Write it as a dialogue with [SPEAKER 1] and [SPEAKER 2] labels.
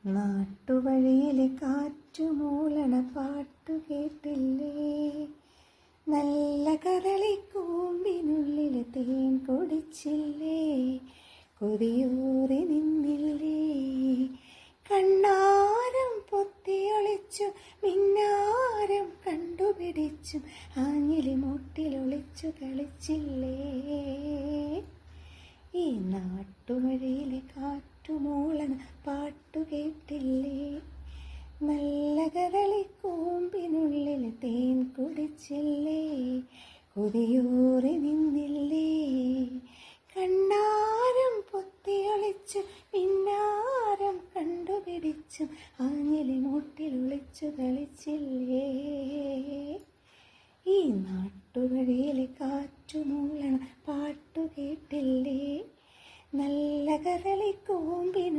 [SPEAKER 1] നാട്ടുവഴിയിലെ കാറ്റുമൂളണ പാട്ടു കേട്ടില്ലേ, നല്ല കദളിക്കൂമ്പിനുള്ളിലെ തേൻ കുടിച്ചില്ലേ, കൊതിയൂറി നിന്നില്ലേ, കണ്ണാരം പൊത്തിയൊളിച്ചു മിന്നാരം കണ്ടുപിടിച്ചും ആഞ്ഞിലി മുട്ടിലൊളിച്ചു കളിച്ചില്ലേ. ഈ നാട്ടുവഴിയിലെ കാറ്റുമൂളണ പാട്ടു കേട്ടില്ലേ, നല്ല കദളിക്കൂമ്പിനുള്ളിൽ തേൻ കുടിച്ചില്ലേ, കൊതിയൂറി നിന്നില്ലേ, കണ്ണാരം പൊത്തിയൊളിച്ചു മിന്നാരം കണ്ടുപിടിച്ചും ആഞ്ഞിലി മൂട്ടിലൊളിച്ചു കളിച്ചില്ലേ. ഈ നാട്ടുവഴിയിലെ കാറ്റുമൂളണ പാട്ടു കേട്ടില്ലേ, നല്ല കദളിക്കൂമ്പിനു